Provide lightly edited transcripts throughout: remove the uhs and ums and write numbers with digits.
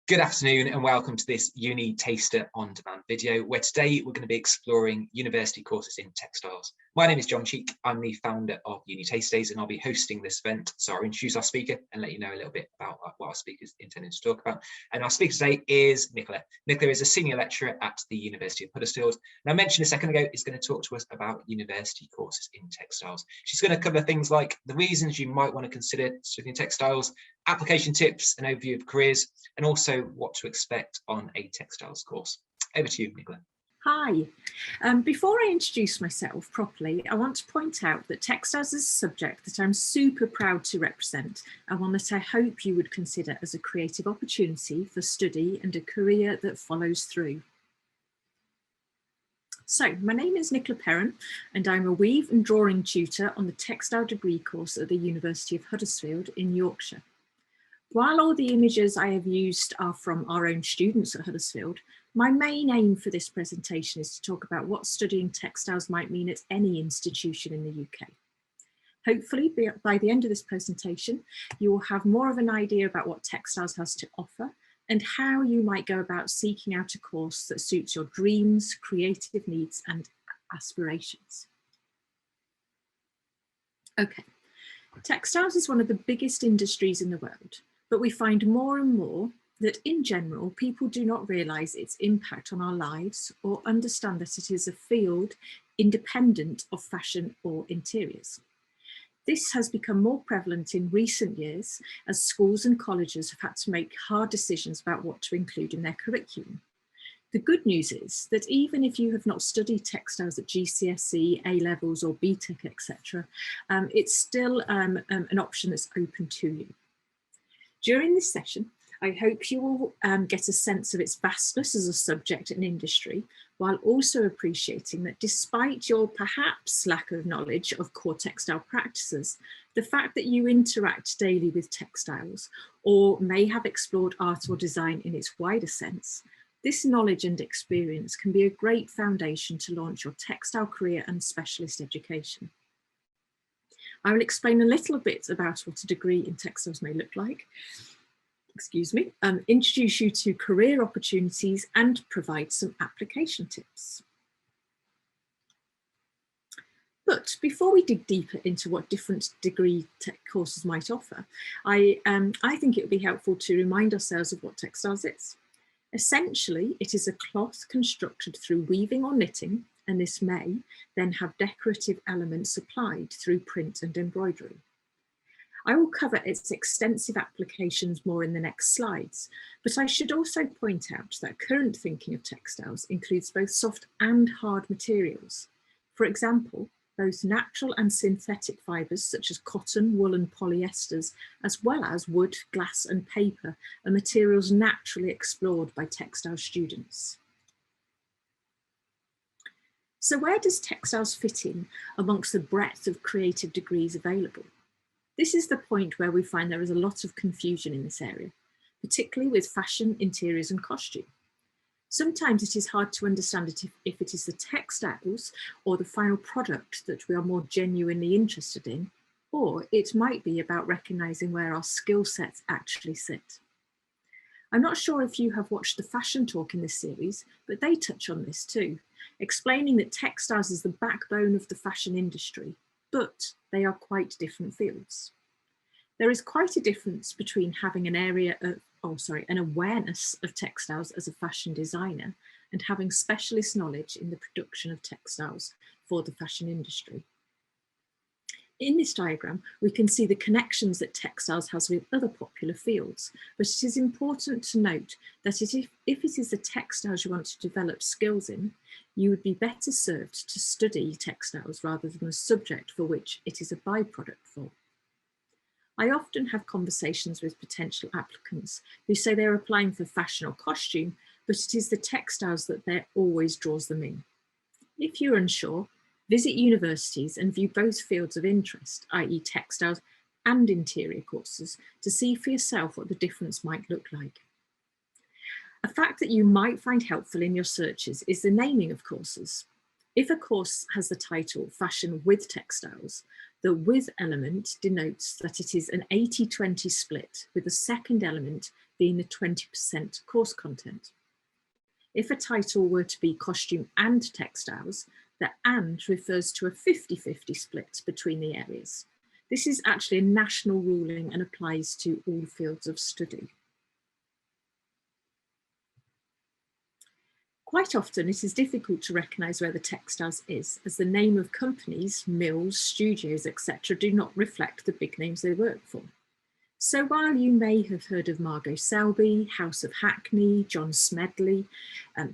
Good afternoon and welcome to this UniTaster On Demand video, where today we're going to be exploring university courses in textiles. My name is John Cheek. I'm the founder of UniTasterDays and I'll be hosting this event. So I'll introduce our speaker and let you know a little bit about what our speaker is intending to talk about. And our speaker today is Nicola. Nicola is a senior lecturer at the University of Huddersfield. And I mentioned a second ago, is going to talk to us about university courses in textiles. She's going to cover things like the reasons you might want to consider studying textiles, application tips, an overview of careers, and also what to expect on a textiles course. Over to you, Nicola. Hi. Before I introduce myself properly, I want to point out that textiles is a subject that I'm super proud to represent and one that I hope you would consider as a creative opportunity for study and a career that follows through. So, my name is Nicola Perren and I'm a weave and drawing tutor on the textile degree course at the University of Huddersfield in Yorkshire. While all the images I have used are from our own students at Huddersfield, my main aim for this presentation is to talk about what studying textiles might mean at any institution in the UK. Hopefully, by the end of this presentation, you will have more of an idea about what textiles has to offer and how you might go about seeking out a course that suits your dreams, creative needs and aspirations. Okay, textiles is one of the biggest industries in the world. But we find more and more that in general, people do not realise its impact on our lives or understand that it is a field independent of fashion or interiors. This has become more prevalent in recent years as schools and colleges have had to make hard decisions about what to include in their curriculum. The good news is that even if you have not studied textiles at GCSE, A-levels or BTEC, etc., it's still an option that's open to you. During this session, I hope you will get a sense of its vastness as a subject and industry, while also appreciating that despite your perhaps lack of knowledge of core textile practices, the fact that you interact daily with textiles or may have explored art or design in its wider sense, this knowledge and experience can be a great foundation to launch your textile career and specialist education. I will explain a little bit about what a degree in textiles may look like, introduce you to career opportunities and provide some application tips. But before we dig deeper into what different degree courses might offer, I think it would be helpful to remind ourselves of what textiles is. Essentially, it is a cloth constructed through weaving or knitting, and this may then have decorative elements applied through print and embroidery. I will cover its extensive applications more in the next slides, but I should also point out that current thinking of textiles includes both soft and hard materials. For example, both natural and synthetic fibres such as cotton, wool and polyesters, as well as wood, glass and paper are materials naturally explored by textile students. So where does textiles fit in amongst the breadth of creative degrees available? This is the point where we find there is a lot of confusion in this area, particularly with fashion, interiors and costume. Sometimes it is hard to understand if it is the textiles or the final product that we are more genuinely interested in, or it might be about recognising where our skill sets actually sit. I'm not sure if you have watched the fashion talk in this series, but they touch on this too, explaining that textiles is the backbone of the fashion industry, but they are quite different fields. There is quite a difference between having an awareness of textiles as a fashion designer and having specialist knowledge in the production of textiles for the fashion industry. In this diagram, we can see the connections that textiles has with other popular fields, but it is important to note that if it is the textiles you want to develop skills in, you would be better served to study textiles rather than the subject for which it is a byproduct for. I often have conversations with potential applicants who say they're applying for fashion or costume, but it is the textiles that always draws them in. If you're unsure, visit universities and view both fields of interest, i.e. textiles and interior courses, to see for yourself what the difference might look like. A fact that you might find helpful in your searches is the naming of courses. If a course has the title Fashion with Textiles, the with element denotes that it is an 80-20 split, with the second element being the 20% course content. If a title were to be costume and textiles, the and refers to a 50-50 split between the areas. This is actually a national ruling and applies to all fields of study. Quite often it is difficult to recognise where the textiles is, as the name of companies, mills, studios, etc. do not reflect the big names they work for. So while you may have heard of Margot Selby, House of Hackney, John Smedley,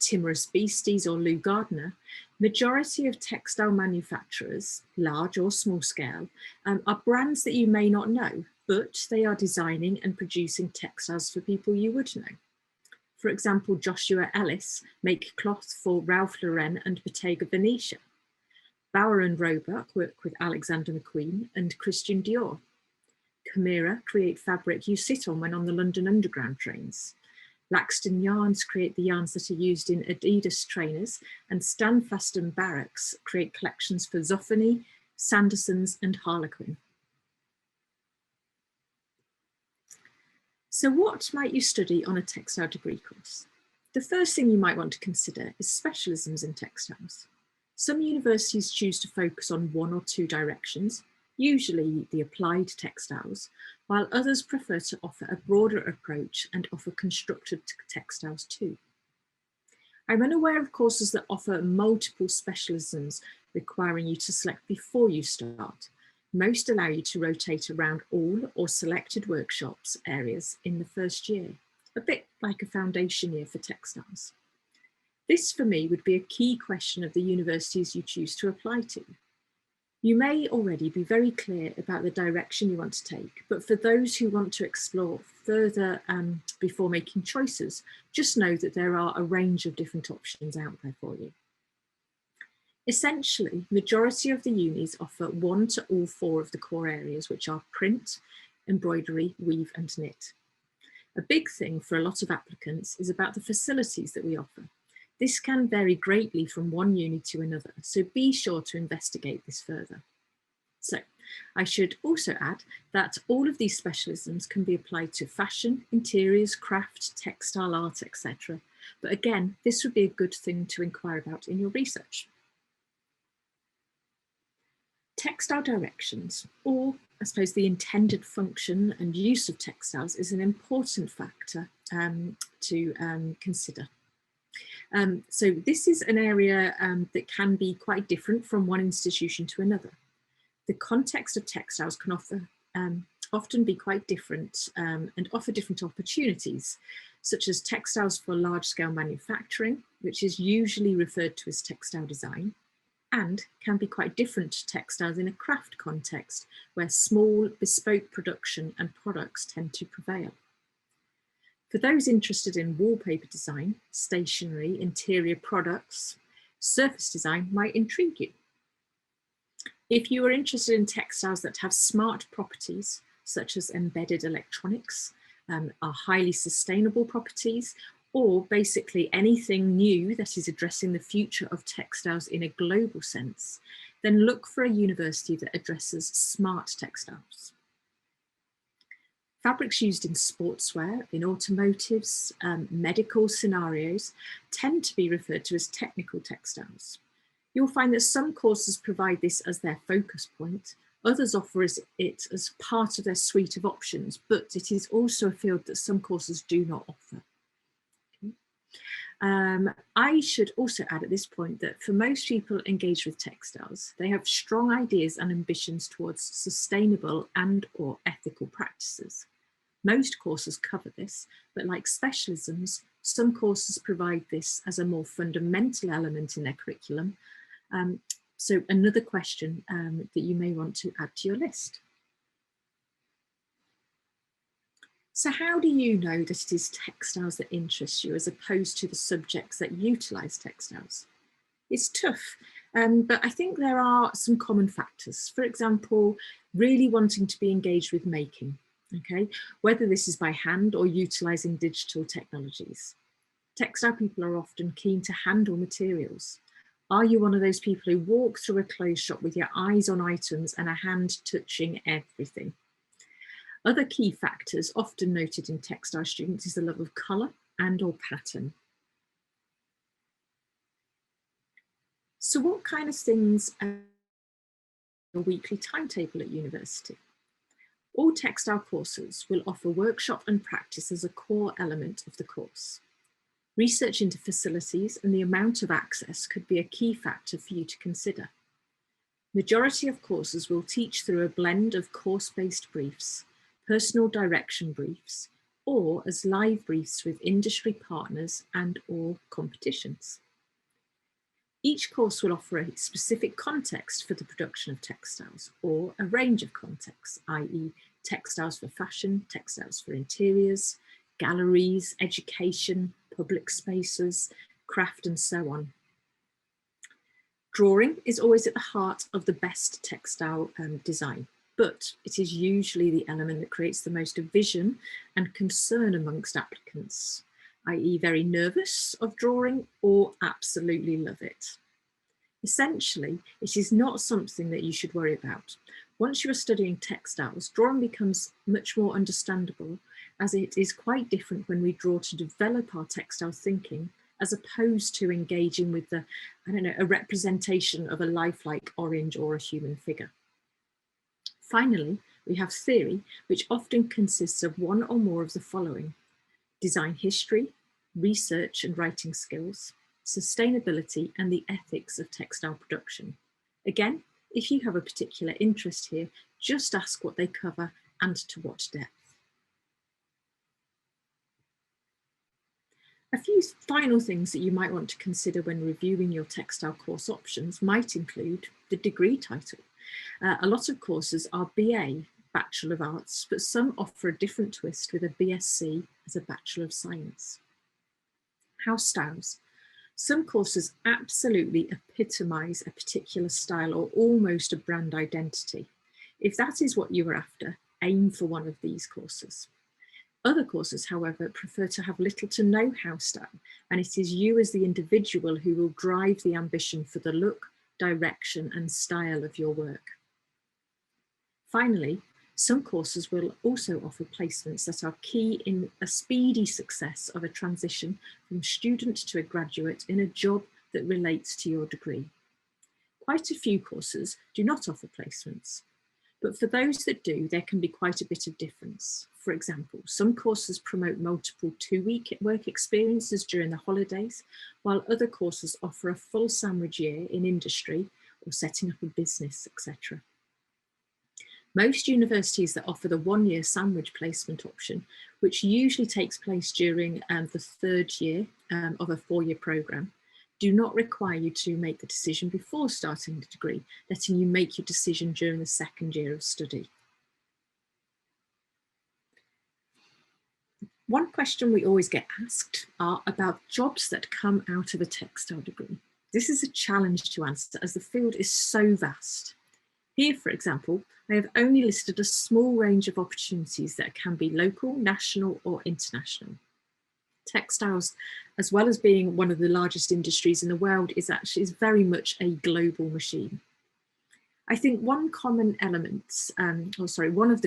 Timorous Beasties or Lou Gardner, majority of textile manufacturers, large or small scale, are brands that you may not know, but they are designing and producing textiles for people you would know. For example, Joshua Ellis make cloth for Ralph Lauren and Bottega Veneta. Bauer and Roebuck work with Alexander McQueen and Christian Dior. Chimera create fabric you sit on when on the London Underground trains. Laxton Yarns create the yarns that are used in Adidas trainers, and Standfast and Barracks create collections for Zoffany, Sandersons and Harlequin. So what might you study on a textile degree course? The first thing you might want to consider is specialisms in textiles. Some universities choose to focus on one or two directions, usually the applied textiles, while others prefer to offer a broader approach and offer constructed textiles too. I'm unaware of courses that offer multiple specialisms requiring you to select before you start. Most allow you to rotate around all or selected workshops areas in the first year, a bit like a foundation year for textiles. This for me would be a key question of the universities you choose to apply to. You may already be very clear about the direction you want to take, but for those who want to explore further before making choices, just know that there are a range of different options out there for you. Essentially, majority of the unis offer one to all four of the core areas, which are print, embroidery, weave and knit. A big thing for a lot of applicants is about the facilities that we offer. This can vary greatly from one uni to another, so be sure to investigate this further. So, I should also add that all of these specialisms can be applied to fashion, interiors, craft, textile art, etc. But again, this would be a good thing to inquire about in your research. Textile directions, or I suppose the intended function and use of textiles, is an important factor to consider. So this is an area that can be quite different from one institution to another. The context of textiles can often be quite different and offer different opportunities, such as textiles for large-scale manufacturing, which is usually referred to as textile design, and can be quite different to textiles in a craft context, where small, bespoke production and products tend to prevail. For those interested in wallpaper design, stationery, interior products, surface design might intrigue you. If you are interested in textiles that have smart properties, such as embedded electronics, are highly sustainable properties, or basically anything new that is addressing the future of textiles in a global sense, then look for a university that addresses smart textiles. Fabrics used in sportswear, in automotives, medical scenarios tend to be referred to as technical textiles. You'll find that some courses provide this as their focus point, others offer it as part of their suite of options, but it is also a field that some courses do not offer. I should also add at this point that for most people engaged with textiles, they have strong ideas and ambitions towards sustainable and or ethical practices. Most courses cover this, but like specialisms, some courses provide this as a more fundamental element in their curriculum. So another question that you may want to add to your list. So how do you know that it is textiles that interest you as opposed to the subjects that utilise textiles? It's tough, but I think there are some common factors. For example, really wanting to be engaged with making, okay? Whether this is by hand or utilising digital technologies. Textile people are often keen to handle materials. Are you one of those people who walk through a clothes shop with your eyes on items and a hand touching everything? Other key factors often noted in textile students is the love of colour and/or pattern. So what kind of things are your weekly timetable at university? All textile courses will offer workshop and practice as a core element of the course. Research into facilities and the amount of access could be a key factor for you to consider. Majority of courses will teach through a blend of course-based briefs, personal direction briefs, or as live briefs with industry partners and/or competitions. Each course will offer a specific context for the production of textiles, or a range of contexts, i.e. textiles for fashion, textiles for interiors, galleries, education, public spaces, craft, and so on. Drawing is always at the heart of the best textile design, but it is usually the element that creates the most division and concern amongst applicants, i.e. very nervous of drawing or absolutely love it. Essentially, it is not something that you should worry about. Once you are studying textiles, drawing becomes much more understandable, as it is quite different when we draw to develop our textile thinking, as opposed to engaging with the, a representation of a lifelike orange or a human figure. Finally, we have theory, which often consists of one or more of the following: design history, research and writing skills, sustainability, and the ethics of textile production. Again, if you have a particular interest here, just ask what they cover and to what depth. A few final things that you might want to consider when reviewing your textile course options might include the degree title. A lot of courses are BA, Bachelor of Arts, but some offer a different twist with a BSc as a Bachelor of Science. House styles. Some courses absolutely epitomise a particular style or almost a brand identity. If that is what you are after, aim for one of these courses. Other courses, however, prefer to have little to no house style, and it is you as the individual who will drive the ambition for the look, direction, and style of your work. Finally, some courses will also offer placements that are key in a speedy success of a transition from student to a graduate in a job that relates to your degree. Quite a few courses do not offer placements, but for those that do, there can be quite a bit of difference. For example, some courses promote multiple 2-week work experiences during the holidays, while other courses offer a full sandwich year in industry or setting up a business, etc. Most universities that offer the 1-year sandwich placement option, which usually takes place during the 3rd year of a 4-year programme, do not require you to make the decision before starting the degree, letting you make your decision during the 2nd year of study. One question we always get asked are about jobs that come out of a textile degree. This is a challenge to answer as the field is so vast. Here, for example, I have only listed a small range of opportunities that can be local, national, or international. Textiles, as well as being one of the largest industries in the world, is very much a global machine. I think one of the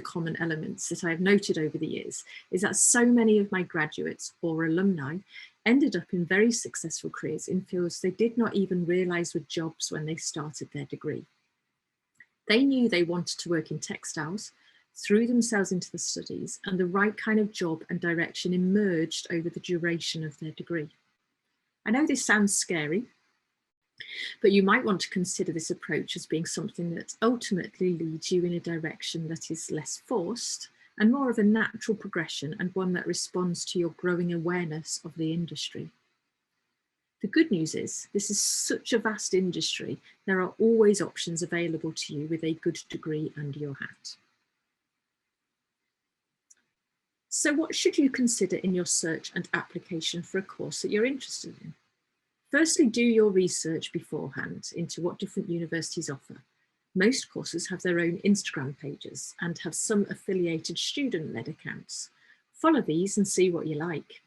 common elements that I've noted over the years is that so many of my graduates or alumni ended up in very successful careers in fields they did not even realise were jobs when they started their degree. They knew they wanted to work in textiles, threw themselves into the studies, and the right kind of job and direction emerged over the duration of their degree. I know this sounds scary, but you might want to consider this approach as being something that ultimately leads you in a direction that is less forced and more of a natural progression, and one that responds to your growing awareness of the industry. The good news is, this is such a vast industry, there are always options available to you with a good degree under your hat. So what should you consider in your search and application for a course that you're interested in? Firstly, do your research beforehand into what different universities offer. Most courses have their own Instagram pages and have some affiliated student-led accounts. Follow these and see what you like.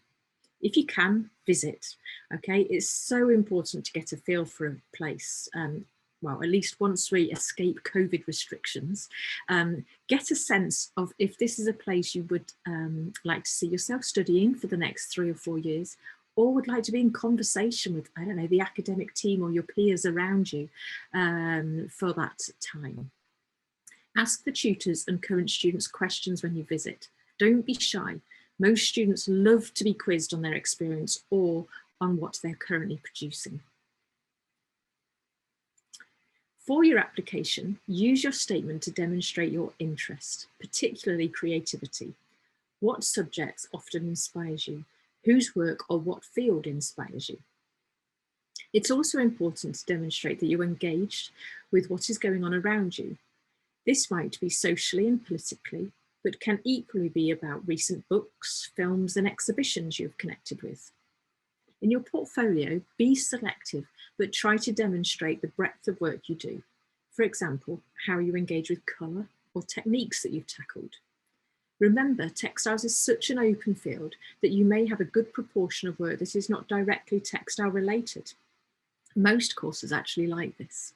If you can, visit, okay? It's so important to get a feel for a place. well, at least once we escape COVID restrictions, get a sense of if this is a place you would like to see yourself studying for the next 3 or 4 years, or would like to be in conversation with, I don't know, the academic team or your peers around you for that time. Ask the tutors and current students questions when you visit. Don't be shy. Most students love to be quizzed on their experience or on what they're currently producing. For your application, use your statement to demonstrate your interest, particularly creativity. What subjects often inspires you? Whose work or what field inspires you? It's also important to demonstrate that you're engaged with what is going on around you. This might be socially and politically, but can equally be about recent books, films, and exhibitions you've connected with. In your portfolio, be selective, but try to demonstrate the breadth of work you do. For example, how you engage with colour or techniques that you've tackled. Remember, textiles is such an open field that you may have a good proportion of work that is not directly textile related. Most courses actually like this.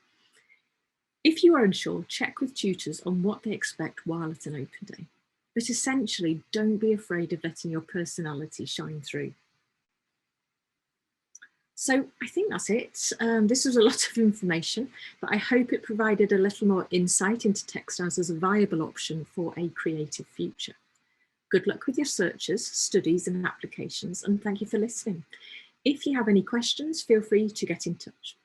If you are unsure, check with tutors on what they expect while at an open day. But essentially, don't be afraid of letting your personality shine through. So I think that's it. This was a lot of information, but I hope it provided a little more insight into textiles as a viable option for a creative future. Good luck with your searches, studies and applications, and thank you for listening. If you have any questions, feel free to get in touch.